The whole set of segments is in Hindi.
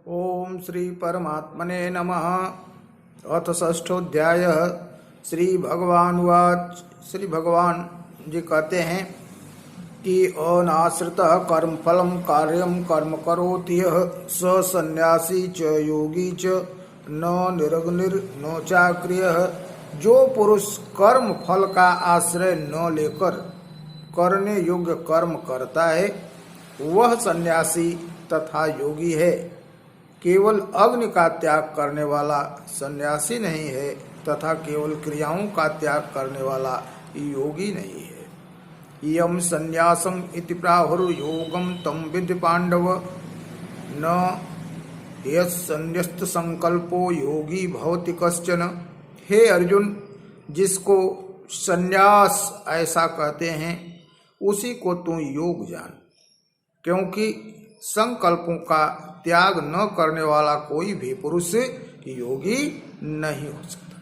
ओम श्री परमात्मने नमः। अथ षष्ठोध्यायः। श्री भगवान वाच। श्री भगवान जी कहते हैं कि अनाश्रितः कर्मफलम कार्यम कर्म करोति यः स सन्यासी च योगी च न निरग्निर् न चाक्रियः। जो पुरुष कर्म फल का आश्रय न लेकर करने योग्य कर्म करता है वह सन्यासी तथा योगी है। केवल अग्नि का त्याग करने वाला सन्यासी नहीं है तथा केवल क्रियाओं का त्याग करने वाला योगी नहीं है। यम संन्यासम इति प्राहुर्योगम तम विद्धि पांडव न यन्यस्त संकल्पो योगी भवति कश्चन। हे अर्जुन, जिसको संन्यास ऐसा कहते हैं उसी को तू योग जान, क्योंकि संकल्पों का त्याग न करने वाला कोई भी पुरुष योगी नहीं हो सकता।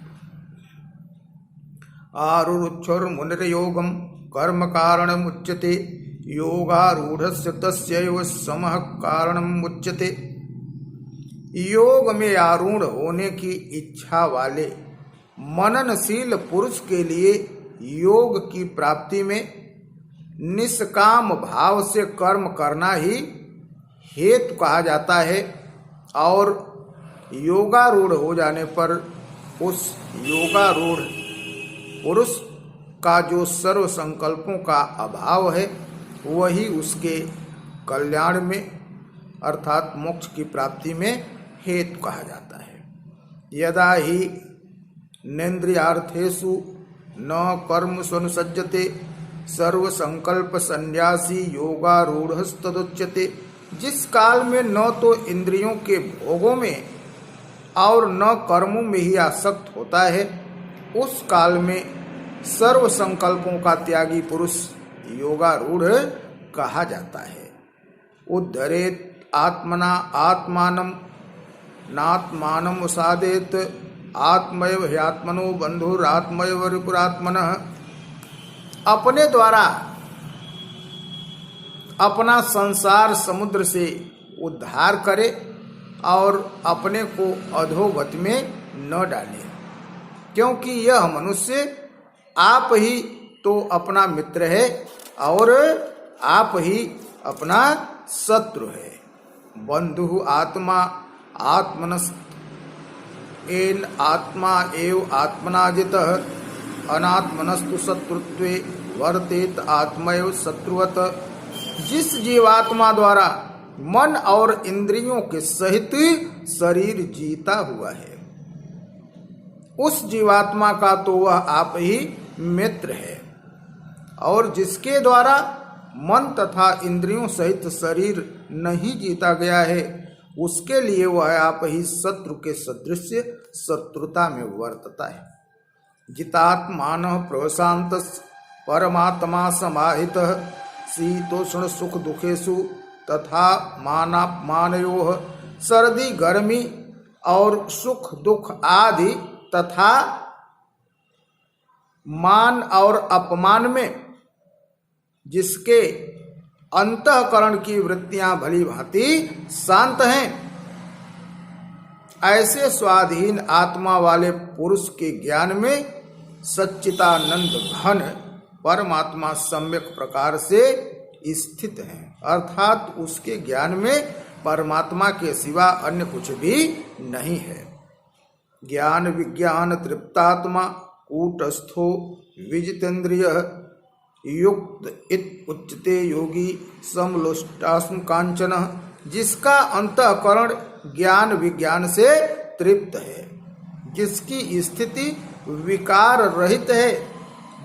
आरुरुक्षुर मुनिर्योगम कर्म कारणम उच्यते योगारूढ़स्य तस्यैव समः कारणम उच्यते। योग में आरूढ़ होने की इच्छा वाले मननशील पुरुष के लिए योग की प्राप्ति में निष्काम भाव से कर्म करना ही हेतु कहा जाता है, और योगारूढ़ हो जाने पर उस योगारूढ़ पुरुष का जो सर्व संकल्पों का अभाव है वही उसके कल्याण में अर्थात मोक्ष की प्राप्ति में हेतु कहा जाता है। यदा ही नेन्द्रियार्थेषु न कर्म स्वनुसज्जते सर्व संकल्प सन्यासी योगारूढ़स्तदुच्यते। जिस काल में न तो इंद्रियों के भोगों में और न कर्मों में ही आसक्त होता है उस काल में सर्व संकल्पों का त्यागी पुरुष योगारूढ़ कहा जाता है। उद्धरेत आत्मना आत्मानं नात्मानं उसादेत आत्मैव ह्यात्मनो बंधुरात्मैव रिपुरात्मनः। अपने द्वारा अपना संसार समुद्र से उद्धार करे और अपने को अधोगत में न डाले, क्योंकि यह मनुष्य आप ही तो अपना मित्र है और आप ही अपना शत्रु है। बंधु आत्मा आत्मनस्त एन आत्मा एव आत्मनाजितः अनात्मनस्तु शत्रुत्वे वर्तेत आत्मैव शत्रुवत्। जिस जीवात्मा द्वारा मन और इंद्रियों के सहित शरीर जीता हुआ है उस जीवात्मा का तो वह आप ही मित्र है, और जिसके द्वारा मन तथा इंद्रियों सहित शरीर नहीं जीता गया है उसके लिए वह आप ही शत्रु के सदृश शत्रुता में वर्तता है। जितात्मानः प्रशान्तः परमात्मा समाहितः शीतोष्ण सुख दुखेषु तथा मानापमानयोः। सर्दी गर्मी और सुख दुख आदि तथा मान और अपमान में जिसके अंतःकरण की वृत्तियां भली भांति शांत हैं, ऐसे स्वाधीन आत्मा वाले पुरुष के ज्ञान में सच्चिदानंद घन परमात्मा सम्यक प्रकार से स्थित है, अर्थात उसके ज्ञान में परमात्मा के सिवा अन्य कुछ भी नहीं है। ज्ञान विज्ञान तृप्तात्मा कूटस्थो विजितेन्द्रियः युक्त इत उच्यते योगी समलोष्टास्म कांचनः। जिसका अंतःकरण ज्ञान विज्ञान से तृप्त है, जिसकी स्थिति विकार रहित है,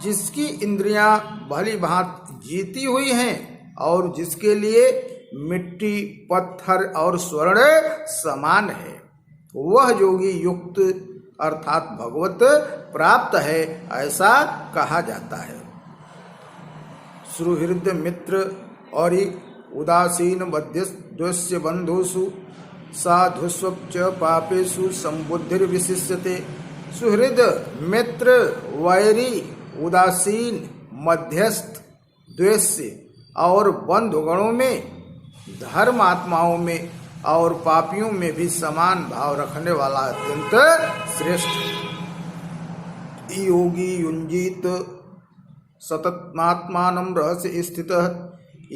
जिसकी इंद्रियां भली भांति जीती हुई हैं और जिसके लिए मिट्टी पत्थर और स्वर्ण समान है, वह योगी युक्त अर्थात भगवत प्राप्त है ऐसा कहा जाता है। सुहृद मित्र और उदासीन मध्यस्थ बंधुषु साधुष्वच पापेषु संबुद्धिर्विशिष्यते। सुहृद मित्र वैरी उदासीन मध्यस्थ द्वेष्य और बंधुगणों में धर्मात्माओं में और पापियों में भी समान भाव रखने वाला अत्यंत श्रेष्ठ। योगी युंजित सततमात्मानं रहस्य स्थितः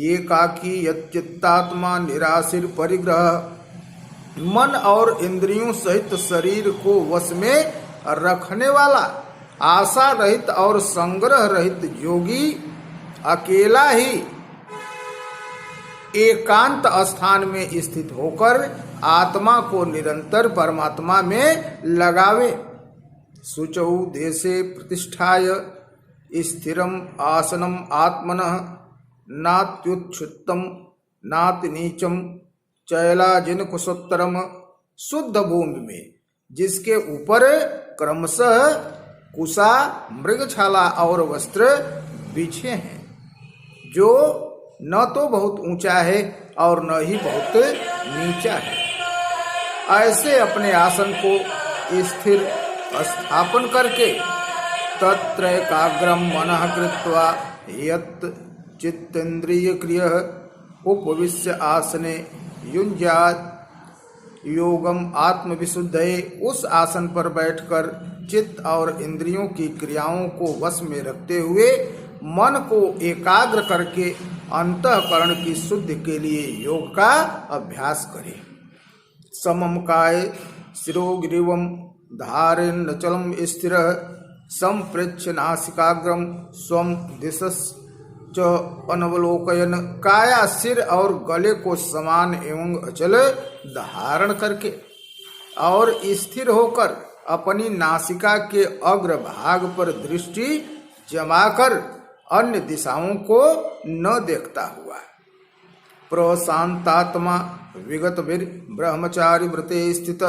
एकाकी यच्चित्तात्मा निराशिर परिग्रह। मन और इंद्रियों सहित शरीर को वश में रखने वाला आशा रहित और संग्रह रहित योगी अकेला ही एकांत स्थान में स्थित होकर आत्मा को निरंतर परमात्मा में लगावे। शुचौ देशे प्रतिष्ठाय स्थिरम आसनम आत्मनः नात्युच्छ्रितम नातिनीचम चैलाजिन कुशोत्तरम। शुद्ध भूमि में जिसके ऊपर क्रमशः कुशा मृगछाला और वस्त्र बिछे हैं, जो न तो बहुत ऊंचा है और न ही बहुत नीचा है, ऐसे अपने आसन को स्थिर स्थापन करके तत्र एकाग्रम मनः कृत्वा यत् चित्तेन्द्रिय क्रिय उपविश्य आसने युञ्जात योगम आत्मविशुद्धये। उस आसन पर बैठकर चित्त और इंद्रियों की क्रियाओं को वश में रखते हुए मन को एकाग्र करके अंतःकरण की शुद्धि के लिए योग का अभ्यास करें। समम काय शिरोग्रीवम धारेण नचलम स्थिरः संप्रेक्ष्य नासिकाग्रम स्वम दिशश्च अनवलोकयन्। काया सिर और गले को समान एवं अचल धारण करके और स्थिर होकर अपनी नासिका के अग्र भाग पर दृष्टि जमाकर अन्य दिशाओं को न देखता हुआ प्रशांतात्मा विगत ब्रह्मचारी व्रते स्थित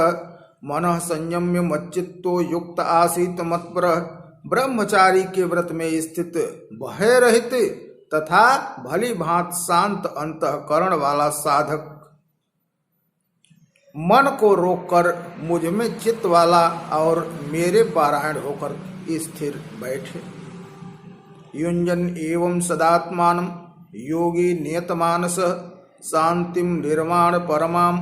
मनः संयम्य मच्चित्तो युक्त आसीत मत्पर। ब्रह्मचारी के व्रत में स्थित भय रहित तथा भली भांत शांत अंतःकरण वाला साधक मन को रोककर मुझ में चित्त वाला और मेरे पारायण होकर स्थिर बैठे। युञ्जन एवं सदात्मानं योगी नियतमानस शांतिम निर्माण परमाम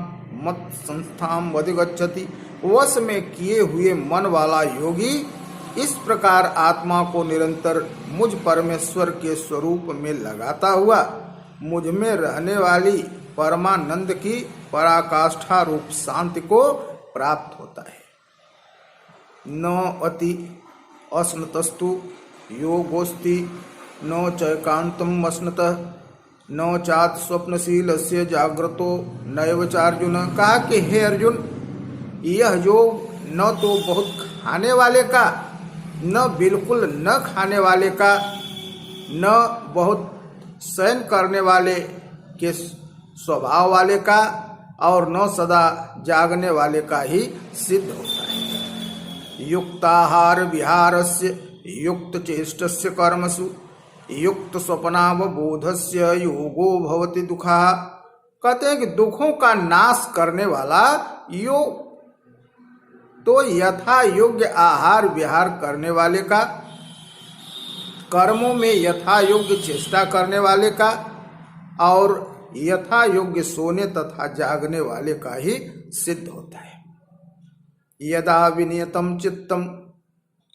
मत संस्थाम अधिगच्छति। वश में किए हुए मन वाला योगी इस प्रकार आत्मा को निरंतर मुझ परमेश्वर के स्वरूप में लगाता हुआ मुझ में रहने वाली परमानंद की पराकाष्ठा रूप शांति को प्राप्त होता है। न अति अस्नतस्तु योगोस्ति न चैकांतम वसनतः न चात स्वप्नशीलस्य जाग्रतो नैव चार्जुन। कहा कि हे अर्जुन, यह योग न तो बहुत खाने वाले का, न बिल्कुल न खाने वाले का, न बहुत शयन करने वाले के स्वभाव वाले का और न सदा जागने वाले का ही सिद्ध होता है। युक्ताहार विहारस्य युक्त चेष्टस्य कर्मसु युक्त स्वप्नावबोधस्य योगो भवति दुःखः। कहते हैं कि दुखों का नाश करने वाला योग तो यथा योग्य आहार विहार करने वाले का, कर्मों में यथा योग्य चेष्टा करने वाले का और यथा योग्य सोने तथा जागने वाले का ही सिद्ध होता है। यदा विनियतम चित्तम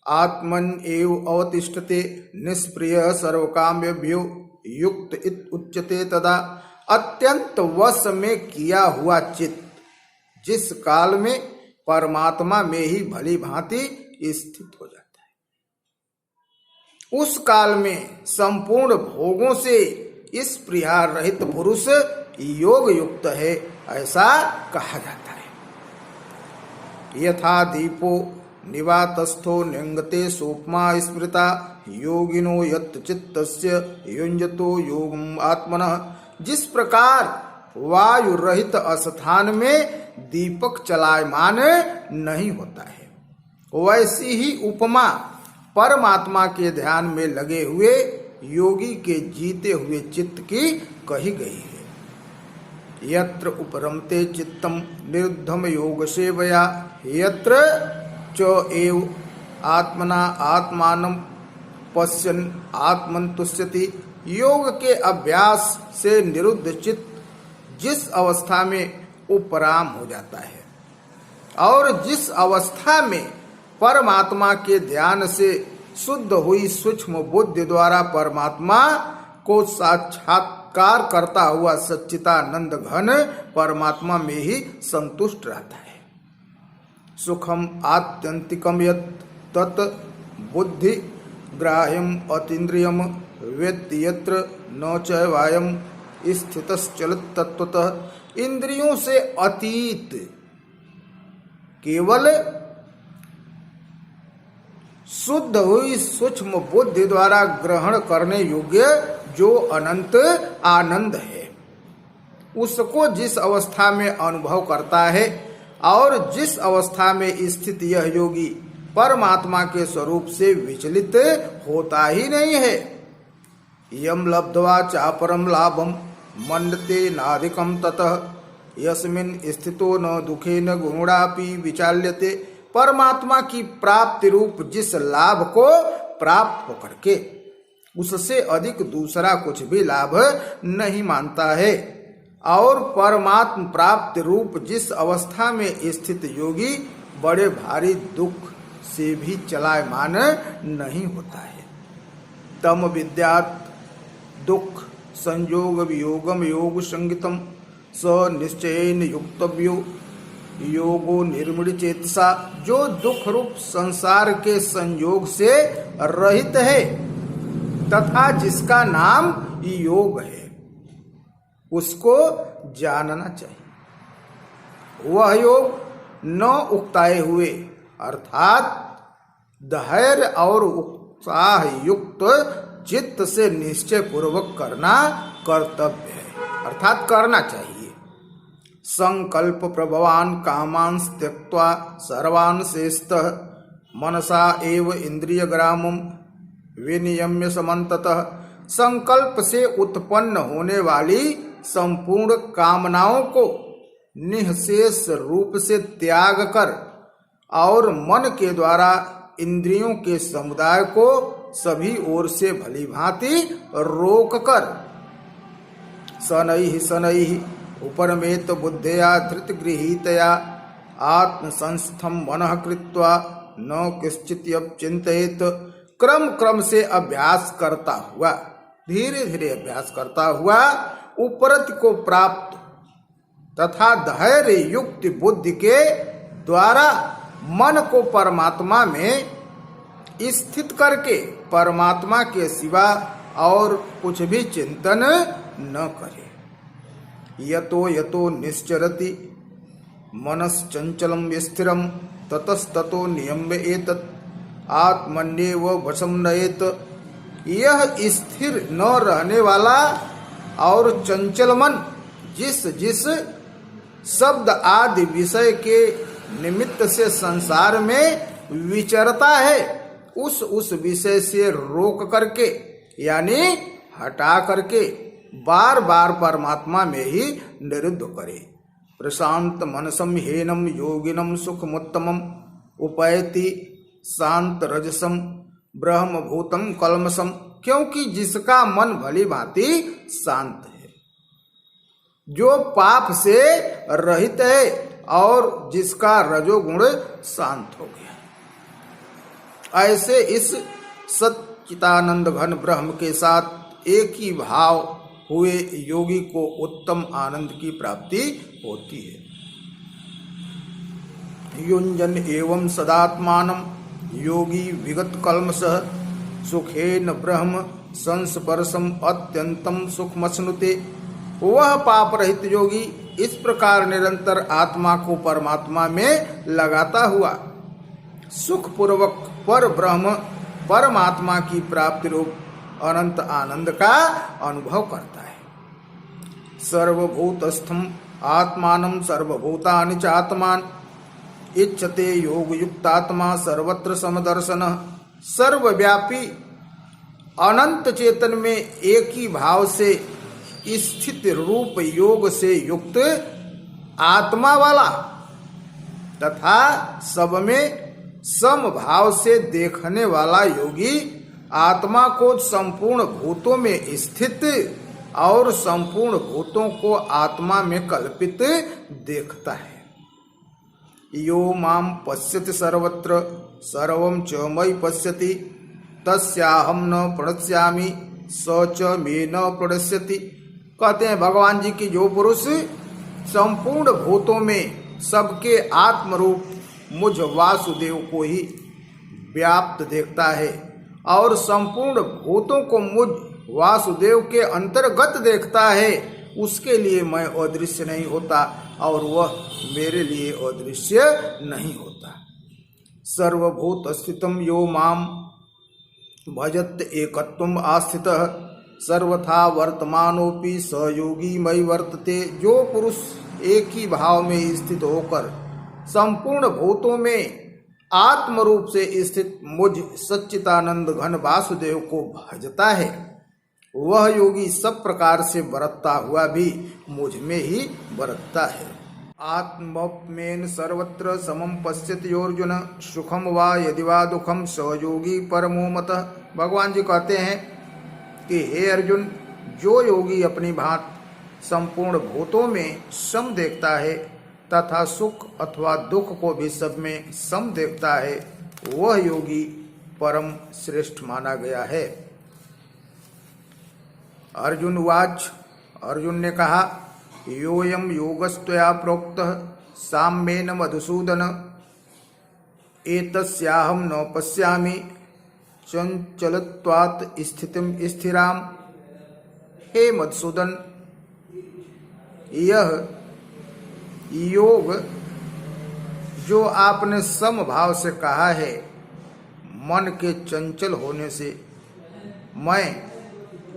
आत्मन एव अवतिष्ठते निष्प्रिय सर्वकाम्यभ्यो युक्त इत उच्यते। तदा अत्यंत वश में किया हुआ चित्त जिस काल में परमात्मा में ही भली भांति स्थित हो जाता है, उस काल में संपूर्ण भोगों से इस प्रियार रहित पुरुष योग युक्त है, ऐसा कहा जाता है। यथा दीपो निवातस्थो निंगते सोपमा स्मृता योगिनो यत् चित्तस्य युञ्जतो योगम आत्मनः। जिस प्रकार वायु रहित स्थान में दीपक चलायमान नहीं होता है, वैसी ही उपमा परमात्मा के ध्यान में लगे हुए योगी के जीते हुए चित्त की कही गई है। यत्र उपरमते चित्तम निरुद्धम योग सेवया यत्र च एव आत्मना आत्मानं पश्यन् आत्मन तुष्यति। योग के अभ्यास से निरुद्ध चित्त जिस अवस्था में उपराम हो जाता है। और जिस अवस्था में परमात्मा के ध्यान से शुद्ध हुई सूक्ष्म बुद्धि द्वारा परमात्मा को साक्षात्कार करता हुआ सच्चिदानंद घन परमात्मा में ही संतुष्ट रहता है। सुखम आत्यंतिकम यत् तत् बुद्धि ग्राह्यम अतीन्द्रियम वेत्ति यत्र न च वायम स्थितश्चलत् तत्वतः। इंद्रियों से अतीत केवल शुद्ध हुई सूक्ष्म बुद्धि द्वारा ग्रहण करने योग्य जो अनंत आनंद है, उसको जिस अवस्था में अनुभव करता है और जिस अवस्था में स्थित यह योगी परमात्मा के स्वरूप से विचलित होता ही नहीं है। यम लब्ध्वा चापरम लाभम मन्यते नाधिकम ततः यस्मिन् स्थितो न दुखे न गुणापि विचाल्यते। परमात्मा की प्राप्ति रूप जिस लाभ को प्राप्त होकर के उससे अधिक दूसरा कुछ भी लाभ नहीं मानता है, और परमात्म प्राप्ति रूप जिस अवस्था में स्थित योगी बड़े भारी दुख से भी चलायमान नहीं होता है। तम विद्यात् दुख संयोग वियोगम योग संगितम स निश्चयेन युक्तव्यो योगो निर्मूल चेतसा। जो दुख रूप संसार के संयोग से रहित है तथा जिसका नाम योग है, उसको जानना चाहिए। वह योग न उकताए हुए अर्थात धैर्य और उत्साह युक्त चित्त से निश्चय पूर्वक करना कर्तव्य है, अर्थात करना चाहिए। संकल्प प्रभवान कामान् त्यक्त्वा सर्वान् शेषतः मनसा एव इंद्रिय ग्रामम विनियम्य समन्ततः। संकल्प से उत्पन्न होने वाली संपूर्ण कामनाओं को निःशेष रूप से त्याग कर और मन के द्वारा इंद्रियों के समुदाय को सभी ओर से भली भांति रोक कर शनैः शनैः उपरमेत बुद्धया धृत गृहीतया आत्मसंस्थम मनः कृत्वा न किश्चित् चिंतयेत। क्रम क्रम से अभ्यास करता हुआ, धीरे धीरे अभ्यास करता हुआ उपरति को प्राप्त तथा धैर्य युक्त बुद्धि के द्वारा मन को परमात्मा में स्थित करके परमात्मा के सिवा और कुछ भी चिंतन न करे। यतो यतो निश्चरति मनश्चंचलम स्थिरम ततस्ततो नियम्य एतत् आत्मन्येव वशम नयेत। यह स्थिर न रहने वाला और चंचल मन जिस जिस शब्द आदि विषय के निमित्त से संसार में विचरता है उस विषय से रोक करके यानी हटा करके बार बार परमात्मा में ही निरुद्ध करे। प्रशांत मनसम हीनम योगिनम सुखमुत्तमम उपैति शांत रजसम ब्रह्म भूतम कलमसम। क्योंकि जिसका मन भली भांति शांत है, जो पाप से रहित है और जिसका रजोगुण शांत हो गया, ऐसे इस सच्चिदानंद घन ब्रह्म के साथ एक ही भाव हुए योगी को उत्तम आनंद की प्राप्ति होती है। युञ्जन एवं सदात्मानं योगी विगत कल्मषः सुखेन ब्रह्म संस्पर्शम अत्यंतम सुखमश्नुते। वह पाप रहित योगी इस प्रकार निरंतर आत्मा को परमात्मा में लगाता हुआ सुख पूर्वक पर ब्रह्म परमात्मा की प्राप्ति रूप अनंत आनंद का अनुभव करता है। सर्वभूतस्थम आत्मानं सर्वभूतानि च आत्मान इच्छते योग युक्तात्मा सर्वत्र समदर्शनः। सर्वव्यापी अनंत चेतन में एक ही भाव से स्थित रूप योग से युक्त आत्मा वाला तथा सब में सम भाव से देखने वाला योगी आत्मा को संपूर्ण भूतों में स्थित और संपूर्ण भूतों को आत्मा में कल्पित देखता है। यो माम पश्यति सर्वत्र सर्वं च मयि पश्यति तस्याहम न प्रणश्यामि स च मे न प्रणश्यति। कहते हैं भगवान जी की जो पुरुष संपूर्ण भूतों में सबके आत्मरूप मुझ वासुदेव को ही व्याप्त देखता है और संपूर्ण भूतों को मुझ वासुदेव के अंतर्गत देखता है, उसके लिए मैं अदृश्य नहीं होता और वह मेरे लिए अदृश्य नहीं होता। सर्वभूत स्थितम यो माम भजत एकत्वम आस्थितः सर्वथा वर्तमानोपि सहयोगी मयि वर्तते। जो पुरुष एक ही भाव में स्थित होकर संपूर्ण भूतों में आत्म रूप से स्थित मुझ सच्चिदानंद घन वासुदेव को भजता है, वह योगी सब प्रकार से बरतता हुआ भी मुझ में ही बरतता है। आत्ममेन सर्वत्र समम पश्यति अर्जुन सुखम वा यदि वा दुखम सहयोगी परमो मतः। भगवान जी कहते हैं कि हे अर्जुन, जो योगी अपनी भांति संपूर्ण भूतों में सम देखता है तथा सुख अथवा दुख को भी सब में सम देखता है, वह योगी परम श्रेष्ठ माना गया है। अर्जुन उवाच, अर्जुन ने कहा, योयम योगस्त्वया प्रोक्तः साम्येन मधुसूदन एतस्याहं न पश्यामि चंचलत्वात् स्थितिम स्थिराम। हे मधुसूदन, यह योग जो आपने समभाव से कहा है, मन के चंचल होने से मैं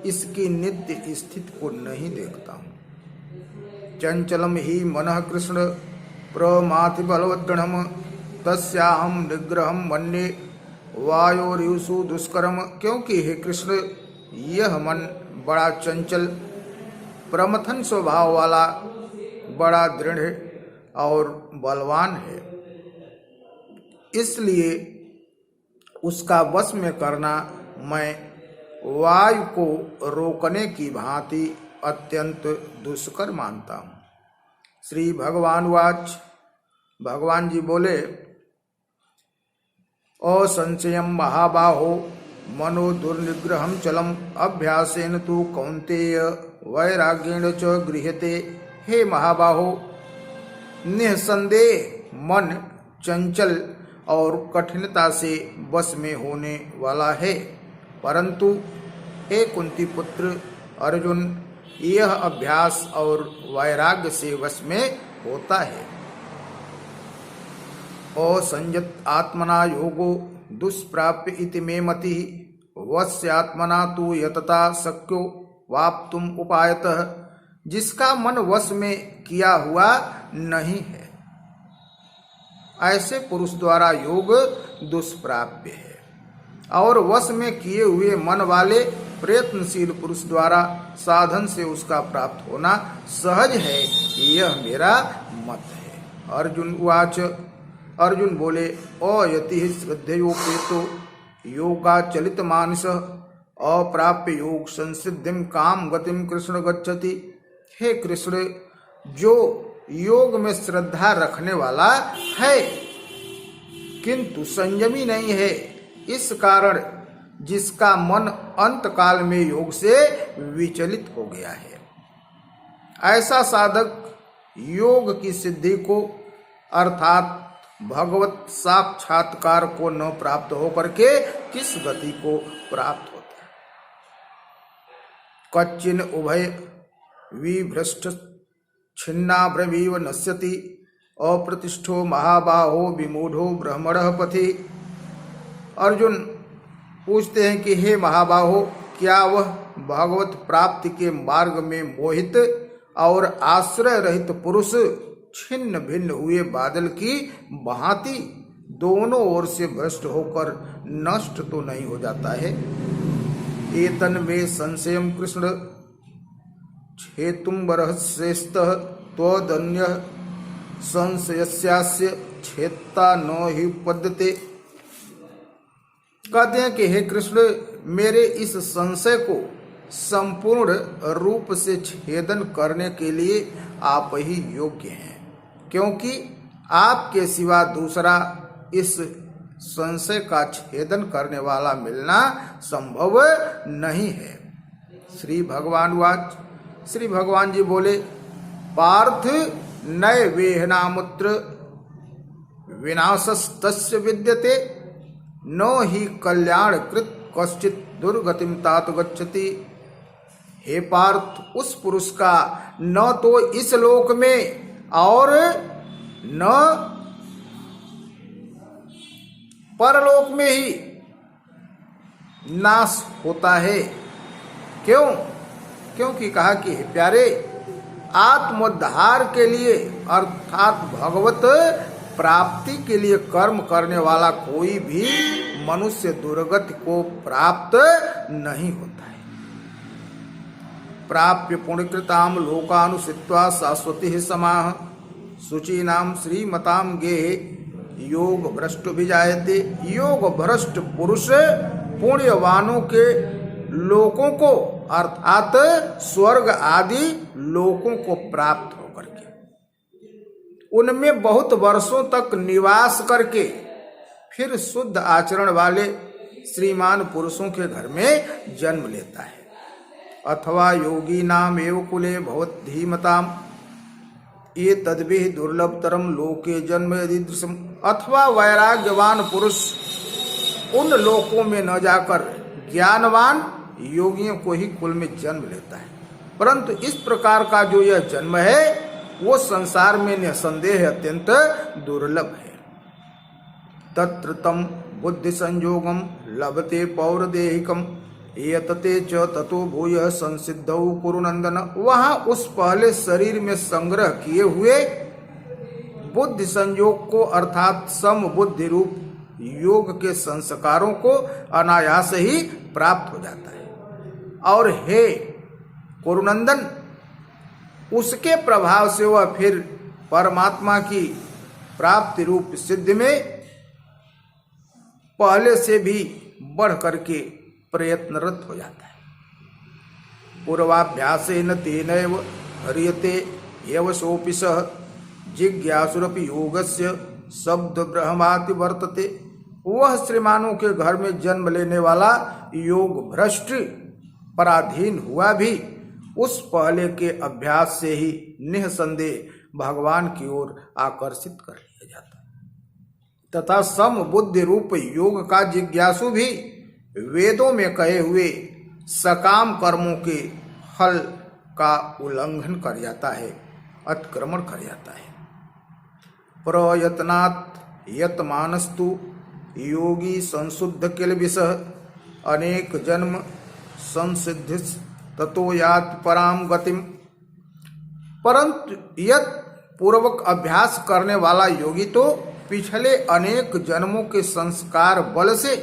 इसकी नित्य स्थिति को नहीं देखता हूँ। चंचलम ही मनः कृष्ण प्रमाथि बलवद्गणम तस्याहम निग्रहम मन्ये वायोरियुषु दुष्करम। क्योंकि हे कृष्ण, यह मन बड़ा चंचल प्रमथन स्वभाव वाला, बड़ा दृढ़ और बलवान है, इसलिए उसका वश में करना मैं वायु को रोकने की भांति अत्यंत दुष्कर मानता हूँ। श्री भगवान वाच, भगवान जी बोले, असंशयम महाबाहो मनो दुर्निग्रहम चलम अभ्यासेन तु कौन्तेय वैराग्येण च गृह्यते। हे महाबाहो, निसंदेह मन चंचल और कठिनता से वश में होने वाला है, परंतु हे कुंती पुत्र अर्जुन, यह अभ्यास और वैराग्य से वश में होता है। असंयत आत्मना योगो दुष्प्राप्य इति मे मति वश्यात्मना तु यतता शक्यो वाप्तुम उपायतः। जिसका मन वश में किया हुआ नहीं है, ऐसे पुरुष द्वारा योग दुष्प्राप्य है, और वश में किए हुए मन वाले प्रयत्नशील पुरुष द्वारा साधन से उसका प्राप्त होना सहज है, यह मेरा मत है। अर्जुन उवाच, अर्जुन बोले, अयति श्रद्धयोपेतो योगाचलित मानस अप्राप्य योग संसिद्धिम काम गतिम कृष्ण गच्छति। हे कृष्ण, जो योग में श्रद्धा रखने वाला है किंतु संयमी नहीं है, इस कारण जिसका मन अंत काल में योग से विचलित हो गया है, ऐसा साधक योग की सिद्धि को अर्थात भगवत साक्षात्कार को न प्राप्त होकर के किस गति को प्राप्त होता है। कच्चिन उभय विभ्रष्ट छिन्नाभ्रमीव नश्यति अप्रतिष्ठो महाबाहो विमूढ़ो ब्रह्मणः पथि। अर्जुन पूछते हैं कि हे महाबाहो, क्या वह भगवत प्राप्ति के मार्ग में मोहित और आश्रय रहित पुरुष छिन्न भिन्न हुए बादल की भांति दोनों ओर से भ्रष्ट होकर नष्ट तो नहीं हो जाता है। एतन में संशयम कृष्ण छेतुम बरहस्यस्तः त्वदन्य संशयस्यास्य छेत्ता न ही पद्यते। कहते हैं कि हे कृष्ण, मेरे इस संशय को संपूर्ण रूप से छेदन करने के लिए आप ही योग्य हैं, क्योंकि आपके सिवा दूसरा इस संशय का छेदन करने वाला मिलना संभव नहीं है। श्री भगवान वाच। श्री भगवान जी बोले, पार्थ नय वेहनामुत्र विनाशस्तस्य विद्यते, न ही कल्याण कृत कश्चित दुर्गतिम तात गच्छति। हे पार्थ, उस पुरुष का न तो इस लोक में और न परलोक में ही नाश होता है। क्यों? क्योंकि कहा कि हे प्यारे, आत्मोद्धार के लिए अर्थात भगवत प्राप्ति के लिए कर्म करने वाला कोई भी मनुष्य दुर्गति को प्राप्त नहीं होता है। प्राप्य पुण्यकृताम लोकानुसित्वा शाश्वती समाह शुचीनाम श्रीमताम गेहे योग भ्रष्ट विजायते। योग भ्रष्ट पुरुष पुण्यवानों के लोकों को अर्थात स्वर्ग आदि लोकों को प्राप्त होकर के उनमें बहुत वर्षों तक निवास करके फिर शुद्ध आचरण वाले श्रीमान पुरुषों के घर में जन्म लेता है। अथवा योगी नाम एव कुले भवत धीमताम ये तद्भिः दुर्लभतरम लोके जन्म यदीदृशम। अथवा वैराग्यवान पुरुष उन लोकों में न जाकर ज्ञानवान योगियों को ही कुल में जन्म लेता है, परंतु इस प्रकार का जो यह जन्म है वो संसार में निसंदेह अत्यंत दुर्लभ है। तत्र तम बुद्धि संयोगम लभते पौरदेहिकम एतते च ततो भूय संसिद्धौ कुरुनंदन। वहां उस पहले शरीर में संग्रह किए हुए बुद्धि संयोग को अर्थात सम बुद्धि रूप योग के संस्कारों को अनायास ही प्राप्त हो जाता है। और हे कुरुनंदन, उसके प्रभाव से वह फिर परमात्मा की प्राप्ति रूप सिद्धि में पहले से भी बढ़ करके प्रयत्नरत हो जाता है। पूर्वाभ्यासेन तेनैव ह्रियते यवसोऽपि सः जिज्ञासुरपि योगस्य शब्द ब्रह्माति वर्तते। वह श्रीमानों के घर में जन्म लेने वाला योग भ्रष्ट पराधीन हुआ भी उस पहले के अभ्यास से ही निःसंदेह भगवान की ओर आकर्षित कर लिया जाता है। तथा सम बुद्धि रूप योग का जिज्ञासु भी वेदों में कहे हुए सकाम कर्मों के फल का उल्लंघन कर जाता है, अतिक्रमण कर जाता है। प्रयत्नात् यतमानस्तु योगी संशुद्ध किलबिषः अनेक जन्म संसिद्धिस् ततो याति पराम गतिम। परंतु यत पूर्वक अभ्यास करने वाला योगी तो पिछले अनेक जन्मों के संस्कार बल से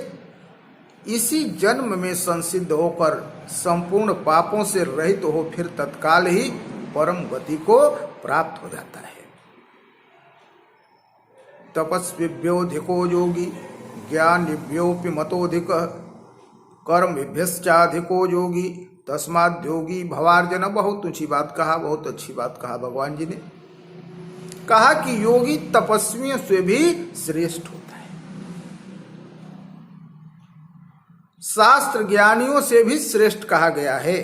इसी जन्म में संसिद्ध होकर संपूर्ण पापों से रहित हो फिर तत्काल ही परम गति को प्राप्त हो जाता है। तपस्विभ्योऽधिको योगी ज्ञानिभ्योऽपि मतोऽधिकः कर्मभ्यश्चाधिको योगी तस्माद् योगी भवार्जन। बहुत ऊंची बात कहा, बहुत अच्छी बात कहा भगवान जी ने। कहा कि योगी तपस्वियों से भी श्रेष्ठ होता है, शास्त्र ज्ञानियों से भी श्रेष्ठ कहा गया है,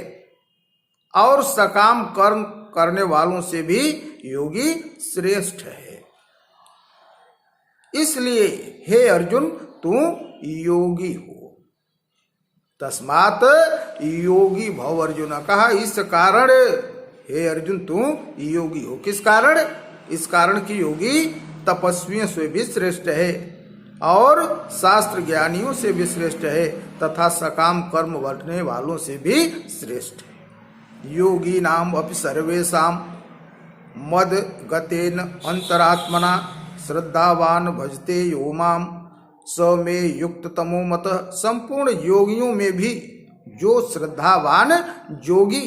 और सकाम कर्म करने वालों से भी योगी श्रेष्ठ है। इसलिए हे अर्जुन, तू योगी हो। तस्मात् योगी भव अर्जुन। कहा इस कारण हे अर्जुन तू योगी हो। किस कारण? इस कारण कि योगी तपस्वियों से भी श्रेष्ठ है और शास्त्र ज्ञानियों से भी श्रेष्ठ है तथा सकाम कर्म करने वालों से भी श्रेष्ठ है। योगी नाम अपि सर्वेषां मद गतेन अंतरात्मना श्रद्धावान भजते यो माम स मे युक्त तमो मत। संपूर्ण योगियों में भी जो श्रद्धावान योगी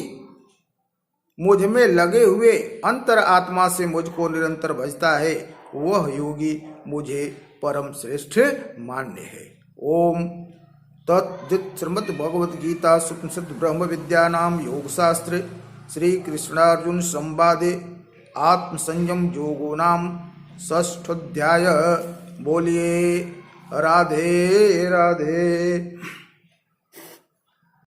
मुझ में लगे हुए अंतर आत्मा से मुझको निरंतर भजता है, वह योगी मुझे परम श्रेष्ठ मान्य है। ओम तद्वित् श्रीमद् भगवद गीता उपनिषद ब्रह्म विद्यानाम योग शास्त्रे श्री कृष्णार्जुन संवादे आत्म संयम योगो नाम षष्ठोध्याय। बोलिए राधे राधे।